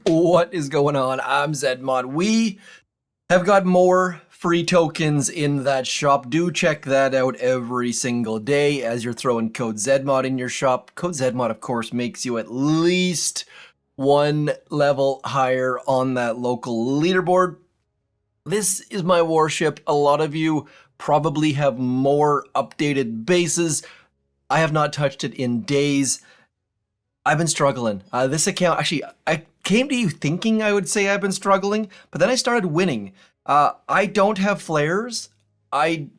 What is going on? I'm Zedmod. We have got more free tokens in that shop. Do check that out every single day as you're throwing code Zedmod in your shop. Code Zedmod, of course, makes you at least one level higher on that local leaderboard. This is my warship. A lot of you probably have more updated bases. I have not touched it in days. I've been struggling. This account, actually, I came to you thinking I would say I've been struggling, but then I started winning. I don't have flares. I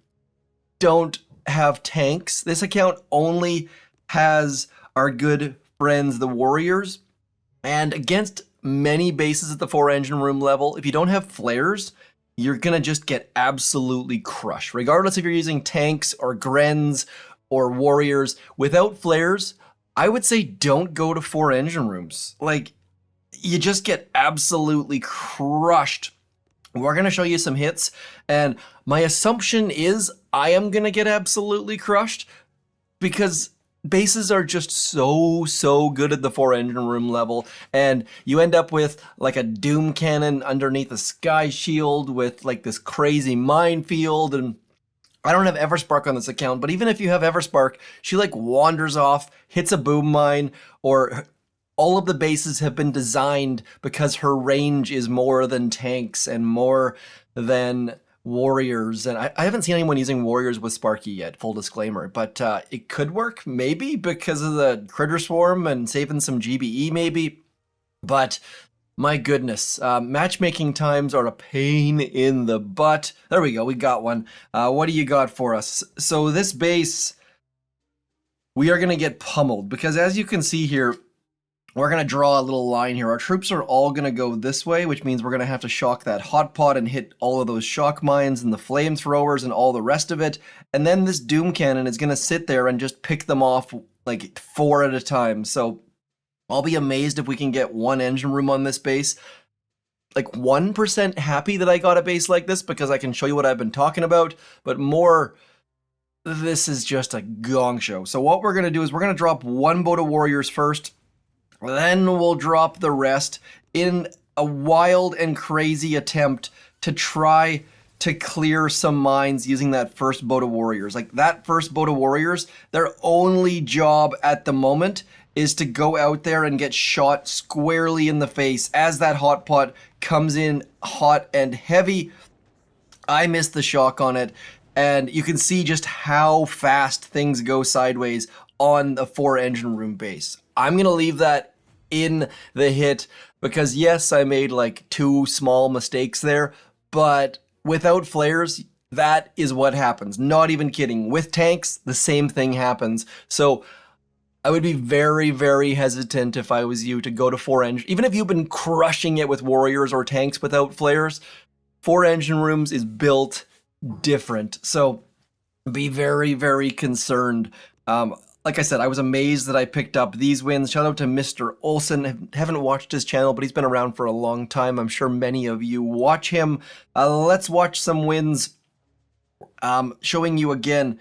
don't have tanks. This account only has our good friends, the Warriors. And against many bases at the 4-engine room level, if you don't have flares, you're going to just get absolutely crushed. Regardless if you're using tanks or Grens or Warriors, without flares, I would say don't go to 4-engine rooms. Like, you just get absolutely crushed. We're going to show you some hits, and my assumption is I am going to get absolutely crushed because bases are just so good at the 4-engine room level, and you end up with like a doom cannon underneath a sky shield with like this crazy minefield. And I don't have Everspark on this account, but even if you have Everspark, she like wanders off, hits a boom mine, or all of the bases have been designed because her range is more than tanks and more than warriors. And I haven't seen anyone using warriors with Sparky yet, full disclaimer, but it could work maybe because of the critter swarm and saving some GBE maybe. But my goodness, matchmaking times are a pain in the butt. There we go, we got one. What do you got for us? So this base, we are gonna get pummeled because as you can see here, we're gonna draw a little line here. Our troops are all gonna go this way, which means we're gonna have to shock that hot pot and hit all of those shock mines and the flamethrowers and all the rest of it. And then this doom cannon is gonna sit there and just pick them off like 4 at a time. So I'll be amazed if we can get 1 engine room on this base. Like 1% happy that I got a base like this because I can show you what I've been talking about, but more, this is just a gong show. So what we're gonna do is we're gonna drop 1 boat of warriors first, then we'll drop the rest in a wild and crazy attempt to try to clear some mines using that first boat of warriors. Like that first boat of warriors, their only job at the moment is to go out there and get shot squarely in the face as that hot pot comes in hot and heavy. I missed the shock on it, and you can see just how fast things go sideways on the 4-engine room base. I'm gonna leave that in the hit because yes, I made like 2 small mistakes there, but without flares, that is what happens. Not even kidding. With tanks, the same thing happens. So I would be very hesitant if I was you to go to 4-engine. Even if you've been crushing it with warriors or tanks without flares, 4-engine rooms is built different. So be very concerned. Like I said, I was amazed that I picked up these wins. Shout out to Mr. Olsen. Haven't watched his channel, but he's been around for a long time. I'm sure many of you watch him. Let's watch some wins. Showing you again,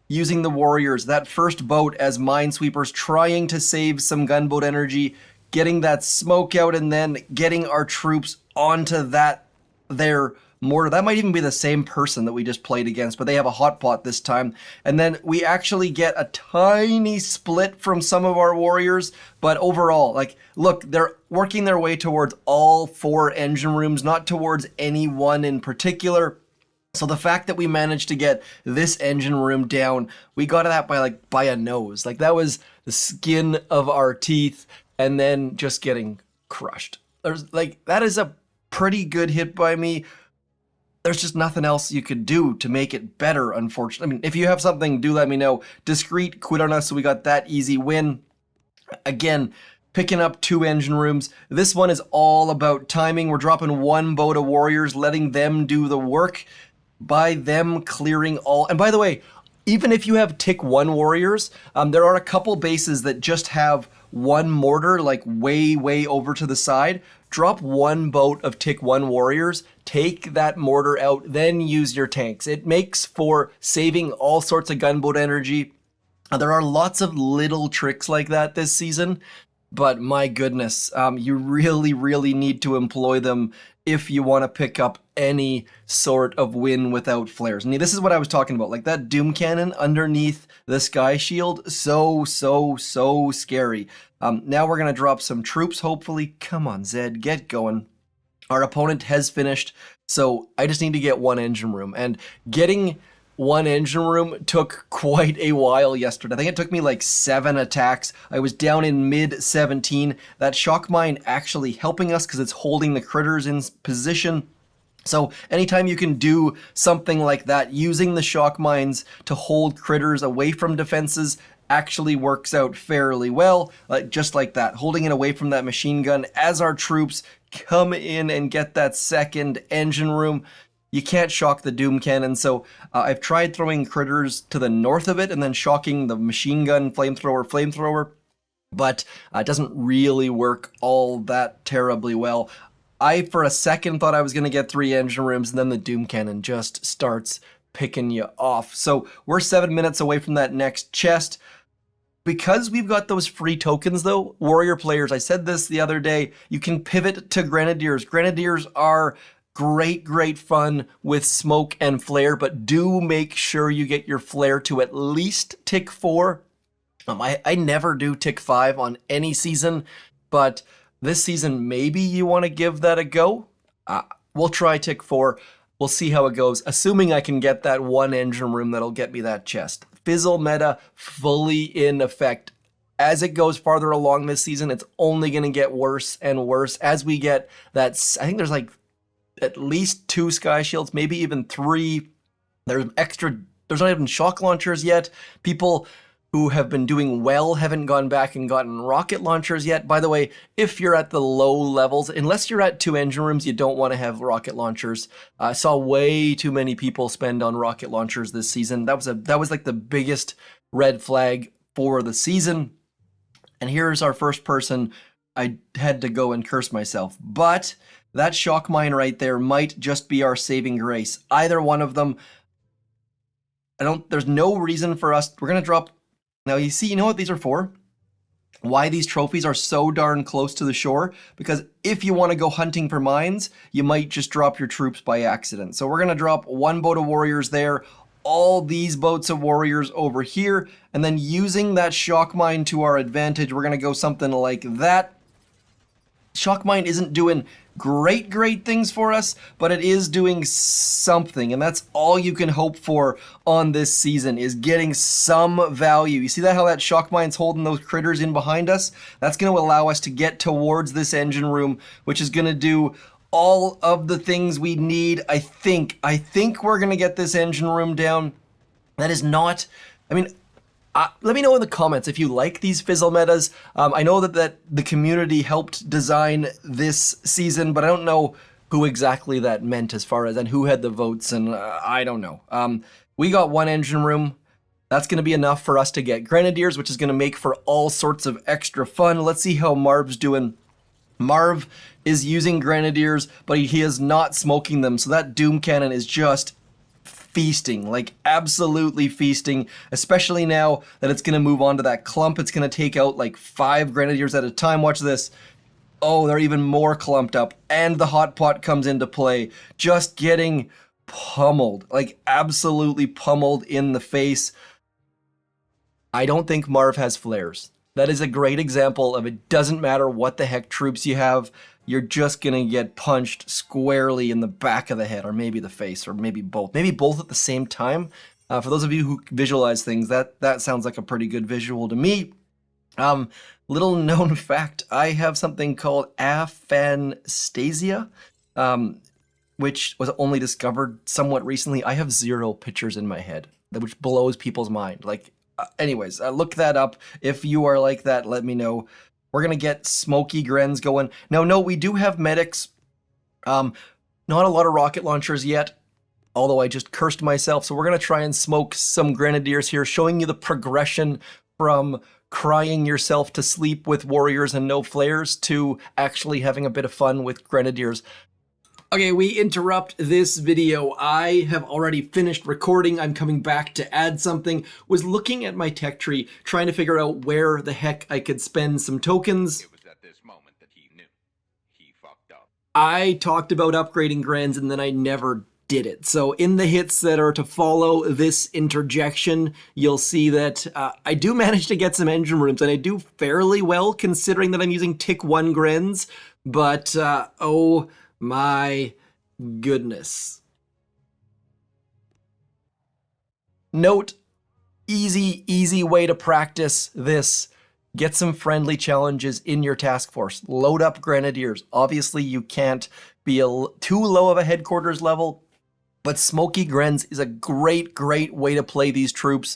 using the warriors, that first boat as minesweepers, trying to save some gunboat energy, getting that smoke out, and then getting our troops onto that their mortar. That might even be the same person that we just played against, but they have a hot pot this time. And then we actually get a tiny split from some of our warriors, but overall, like, look, they're working their way towards all 4 engine rooms, not towards any one in particular. So the fact that we managed to get this engine room down, we got that by a nose. Like that was the skin of our teeth, and then just getting crushed. There's like, that is a pretty good hit by me. There's just nothing else you could do to make it better, unfortunately. I mean, if you have something, do let me know. Discreet quit on us, so we got that easy win. Again, picking up 2 engine rooms. This one is all about timing. We're dropping 1 boat of warriors, letting them do the work by them clearing all. And by the way, even if you have tick 1 warriors, there are a couple bases that just have 1 mortar, like way over to the side. Drop 1 boat of tick 1 warriors, take that mortar out, then use your tanks. It makes for saving all sorts of gunboat energy. There are lots of little tricks like that this season, but my goodness, you really, really need to employ them if you want to pick up any sort of win without flares. And this is what I was talking about, like that Doom Cannon underneath the Sky Shield, so scary. Now we're going to drop some troops, hopefully. Come on, Zed, get going. Our opponent has finished, so I just need to get one engine room. And getting one engine room took quite a while yesterday. I think it took me like 7 attacks. I was down in mid 17. That shock mine actually helping us because it's holding the critters in position. So anytime you can do something like that, using the shock mines to hold critters away from defenses actually works out fairly well, just like that, holding it away from that machine gun as our troops come in and get that second engine room. You can't shock the Doom Cannon, so I've tried throwing critters to the north of it and then shocking the machine gun, flamethrower, but it doesn't really work all that terribly well. I, for a second, thought I was going to get 3 engine rooms, and then the Doom Cannon just starts picking you off. So we're 7 minutes away from that next chest. Because we've got those free tokens, though, warrior players, I said this the other day, you can pivot to Grenadiers. Grenadiers are great fun with smoke and flare, but do make sure you get your flare to at least tick 4. I never do tick 5 on any season, but this season maybe you want to give that a go. We'll try tick 4. We'll see how it goes, assuming I can get that one engine room that'll get me that chest. Fizzle meta fully in effect. As it goes farther along this season, it's only going to get worse and worse as we get that. I think there's like at least 2 sky shields, maybe even 3. There's not even shock launchers yet. People who have been doing well haven't gone back and gotten rocket launchers yet. By the way, if you're at the low levels, unless you're at 2 engine rooms, you don't want to have rocket launchers. I saw way too many people spend on rocket launchers this season. That was like the biggest red flag for the season. And here's our first person. I had to go and curse myself, but that shock mine right there might just be our saving grace. Either one of them. There's no reason for us. We're going to drop. Now, you know what these are for? Why these trophies are so darn close to the shore? Because if you want to go hunting for mines, you might just drop your troops by accident. So we're going to drop 1 boat of warriors there, all these boats of warriors over here, and then using that shock mine to our advantage, we're going to go something like that. Shock mine isn't doing great things for us, but it is doing something, and that's all you can hope for on this season, is getting some value. You see that, how that shock mine's holding those critters in behind us? That's going to allow us to get towards this engine room, which is going to do all of the things we need. I think we're going to get this engine room down. That is not, let me know in the comments if you like these fizzle metas. I know that the community helped design this season, but I don't know who exactly that meant as far as, and who had the votes, and I don't know. We got 1 engine room. That's going to be enough for us to get Grenadiers, which is going to make for all sorts of extra fun. Let's see how Marv's doing. Marv is using Grenadiers, but he is not smoking them, so that Doom Cannon is just feasting, like absolutely feasting, especially now that it's going to move on to that clump. It's going to take out like 5 Grenadiers at a time. Watch this. Oh, they're even more clumped up, and the hot pot comes into play. Just getting pummeled, like absolutely pummeled in the face. I don't think Marv has flares. That is a great example of it doesn't matter what the heck troops you have, you're just going to get punched squarely in the back of the head, or maybe the face, or maybe both. Maybe both at the same time. For those of you who visualize things, that sounds like a pretty good visual to me. Little known fact, I have something called aphantasia, which was only discovered somewhat recently. I have 0 pictures in my head, which blows people's mind. Anyways, look that up. If you are like that, let me know. We're going to get smoky Grens going. Now, no, we do have medics. Not a lot of rocket launchers yet, although I just cursed myself. So we're going to try and smoke some Grenadiers here, showing you the progression from crying yourself to sleep with warriors and no flares to actually having a bit of fun with Grenadiers. Okay, we interrupt this video. I have already finished recording. I'm coming back to add something. Was looking at my tech tree, trying to figure out where the heck I could spend some tokens. It was at this moment that he knew. He fucked up. I talked about upgrading Grens and then I never did it. So in the hits that are to follow this interjection, you'll see that I do manage to get some engine rooms, and I do fairly well considering that I'm using tick 1 Grens, but oh my goodness. Note, easy way to practice this. Get some friendly challenges in your task force. Load up Grenadiers. Obviously, you can't be too low of a headquarters level, but Smoky Grens is a great way to play these troops.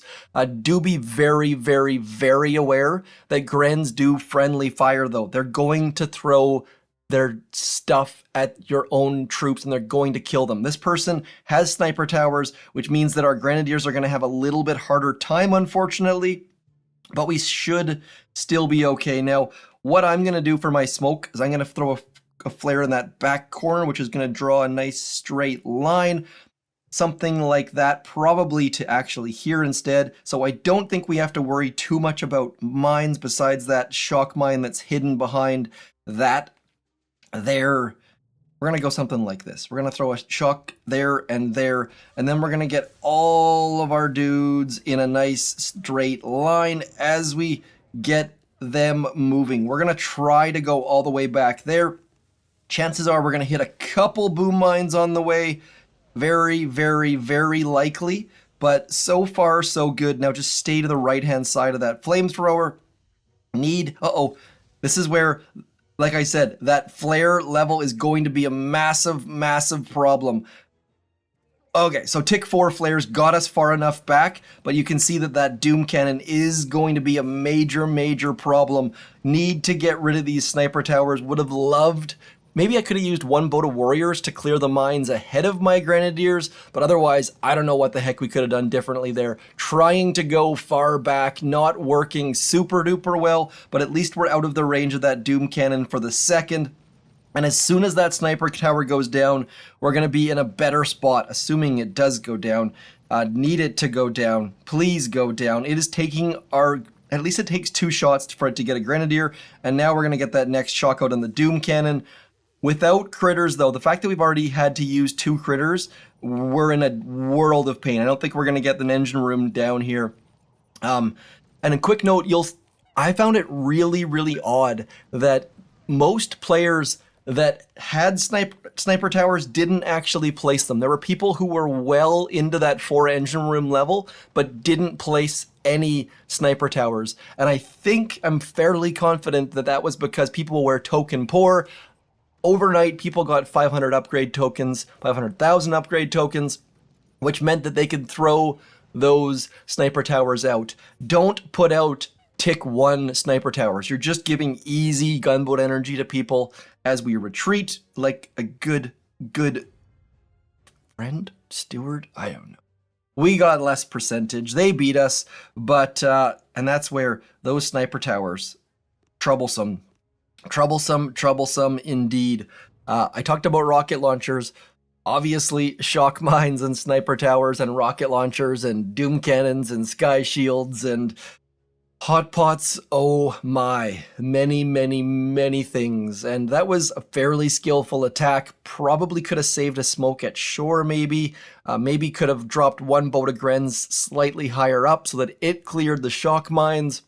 Do be very aware that Grens do friendly fire, though. They're going to throw their stuff at your own troops and they're going to kill them. This person has sniper towers, which means that our Grenadiers are going to have a little bit harder time, unfortunately, but we should still be okay. Now, what I'm going to do for my smoke is I'm going to throw a flare in that back corner, which is going to draw a nice straight line. Something like that, probably to actually here instead. So I don't think we have to worry too much about mines besides that shock mine that's hidden behind that there. We're going to go something like this. We're going to throw a shock there, and then we're going to get all of our dudes in a nice straight line as we get them moving. We're going to try to go all the way back there. Chances are we're going to hit a couple boom mines on the way. Very likely, but so far so good. Now just stay to the right-hand side of that flamethrower. This is where, like I said, that flare level is going to be a massive problem. Okay, so tick 4 flares got us far enough back, but you can see that that Doom Cannon is going to be a major problem. Need to get rid of these sniper towers. Would have loved... Maybe I could have used one boat of warriors to clear the mines ahead of my Grenadiers, but otherwise, I don't know what the heck we could have done differently there. Trying to go far back, not working super duper well, but at least we're out of the range of that Doom Cannon for the second. And as soon as that sniper tower goes down, we're going to be in a better spot, assuming it does go down. Need it to go down. Please go down. It is taking our... At least it takes 2 shots for it to get a Grenadier, and now we're going to get that next shock out on the Doom Cannon. Without critters, though, the fact that we've already had to use 2 critters, we're in a world of pain. I don't think we're going to get an engine room down here. And a quick note, I found it really odd that most players that had sniper towers didn't actually place them. There were people who were well into that 4 engine room level, but didn't place any sniper towers. And I think I'm fairly confident that that was because people were token poor. Overnight, people got 500 upgrade tokens, 500,000 upgrade tokens, which meant that they could throw those sniper towers out. Don't put out tick 1 sniper towers. You're just giving easy gunboat energy to people as we retreat like a good friend, steward, I don't know. We got less percentage. They beat us, but, and that's where those sniper towers, troublesome indeed. I talked about rocket launchers. Obviously, shock mines and sniper towers and rocket launchers and doom cannons and sky shields and hot pots. Oh my, many things. And that was a fairly skillful attack. Probably could have saved a smoke at shore, maybe. Maybe could have dropped 1 boat of Grens slightly higher up so that it cleared the shock mines.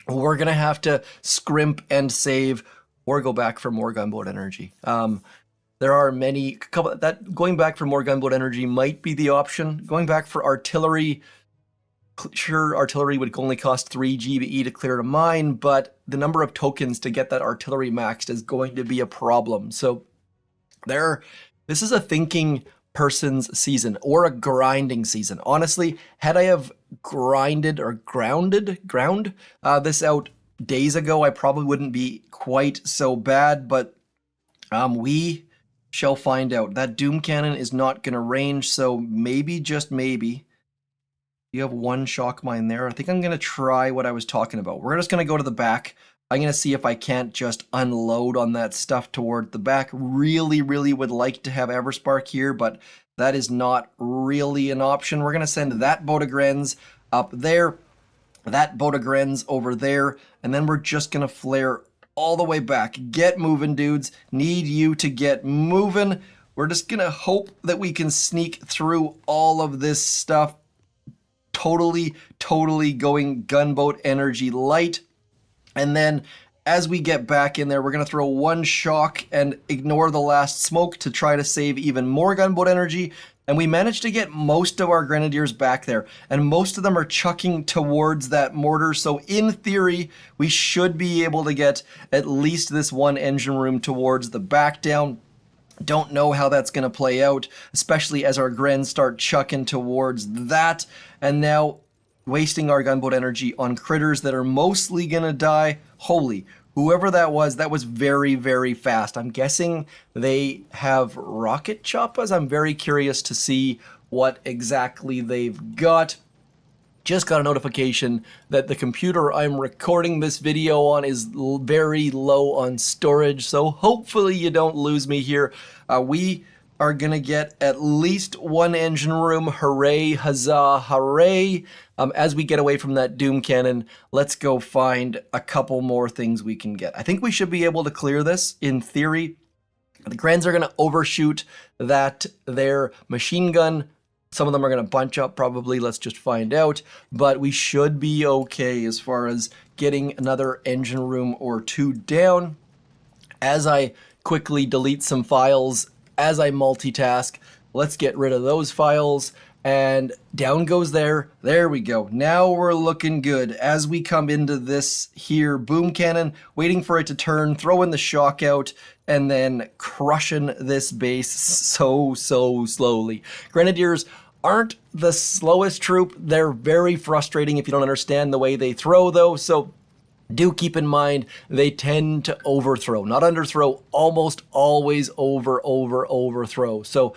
We're going to have to scrimp and save or go back for more gunboat energy. There are going back for more gunboat energy might be the option. Going back for artillery, sure, artillery would only cost 3 GBE to clear a mine, but the number of tokens to get that artillery maxed is going to be a problem. So this is a thinking person's season or a grinding season. Honestly, had I have ground this out days ago, I probably wouldn't be quite so bad, but we shall find out. That Doom Cannon is not going to range, so maybe, just maybe, you have 1 shock mine there. I think I'm going to try what I was talking about. We're just going to go to the back I'm going to see if I can't just unload on that stuff toward the back. Really, really would like to have Everspark here, but that is not really an option. We're going to send that boat of Grenz up there, that boat of Grenz over there, and then we're just going to flare all the way back. Get moving, dudes. Need you to get moving. We're just going to hope that we can sneak through all of this stuff. Totally going gunboat energy light. And then as we get back in there, we're going to throw one shock and ignore the last smoke to try to save even more gunboat energy. And we managed to get most of our grenadiers back there. And most of them are chucking towards that mortar. So in theory, we should be able to get at least this one engine room towards the back down. Don't know how that's going to play out, especially as our Gren start chucking towards that. And now wasting our gunboat energy on critters that are mostly going to die. Holy, whoever that was very fast. I'm guessing they have rocket choppas. I'm very curious to see what exactly they've got. Just got a notification that the computer I'm recording this video on is very low on storage, so hopefully you don't lose me here. We are gonna get at least one engine room. Hooray, huzzah, hooray. As we get away from that Doom Cannon, let's go find a couple more things we can get. I think we should be able to clear this in theory. The Grens are gonna overshoot their machine gun. Some of them are going to bunch up probably, let's just find out. But we should be okay as far as getting another engine room or two down. As I quickly delete some files, as I multitask, let's get rid of those files. And down goes there. There we go. Now we're looking good. As we come into this here boom cannon, waiting for it to turn, throwing the shock out, and then crushing this base so slowly. Grenadiers aren't the slowest troop. They're very frustrating if you don't understand the way they throw, though, so do keep in mind they tend to overthrow, not underthrow, almost always overthrow. So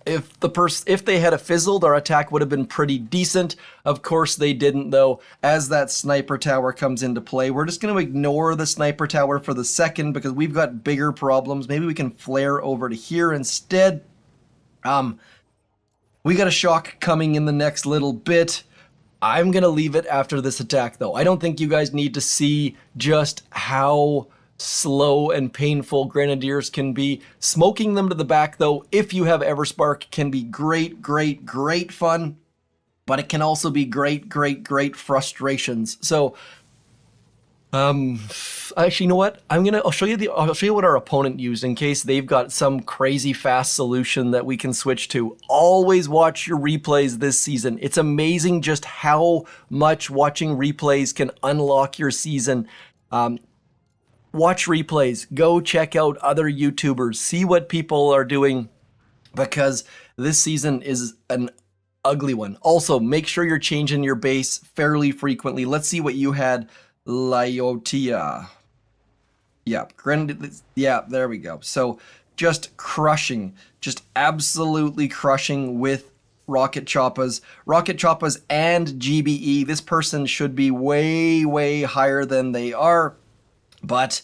if they had a fizzled, our attack would have been pretty decent. Of course they didn't, though. As that sniper tower comes into play, we're just going to ignore the sniper tower for the second because we've got bigger problems. Maybe we can flare over to here instead. We got a shock coming in the next little bit. I'm going to leave it after this attack, though. I don't think you guys need to see just how slow and painful grenadiers can be. Smoking them to the back, though, if you have Everspark, can be great fun, but it can also be great frustrations. So, actually, you know what? I'll show you what our opponent used in case they've got some crazy fast solution that we can switch to. Always watch your replays this season. It's amazing just how much watching replays can unlock your season. Watch replays, go check out other YouTubers, see what people are doing, because this season is an ugly one. Also, make sure you're changing your base fairly frequently. Let's see what you had. Lyotia. Yeah, there we go. So just crushing, just absolutely crushing with rocket choppas and GBE. This person should be way higher than they are. But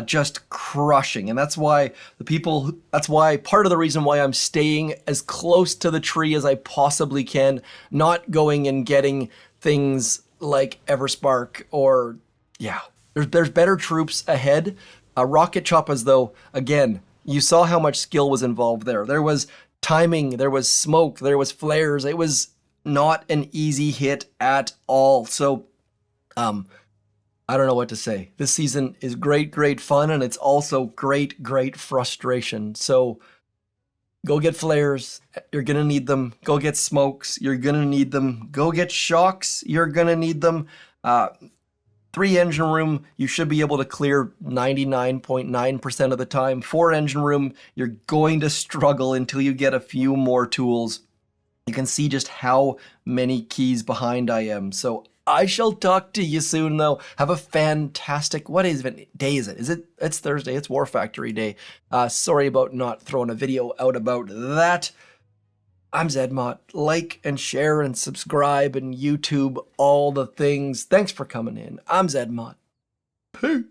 just crushing. And that's why part of the reason why I'm staying as close to the tree as I possibly can, not going and getting things like Everspark or, yeah, there's better troops ahead. Rocket choppas, though, again, you saw how much skill was involved there. There was timing, there was smoke, there was flares. It was not an easy hit at all. So, I don't know what to say. This season is great fun, and it's also great frustration. So go get flares. You're going to need them. Go get smokes. You're going to need them. Go get shocks. You're going to need them. 3 engine room, you should be able to clear 99.9% of the time. 4 engine room, you're going to struggle until you get a few more tools. You can see just how many keys behind I am. So I shall talk to you soon, though. Have a fantastic, what day is it? It's Thursday, it's War Factory Day. Sorry about not throwing a video out about that. I'm Zedmont. Like and share and subscribe and YouTube, all the things. Thanks for coming in. I'm Zedmont. Peace.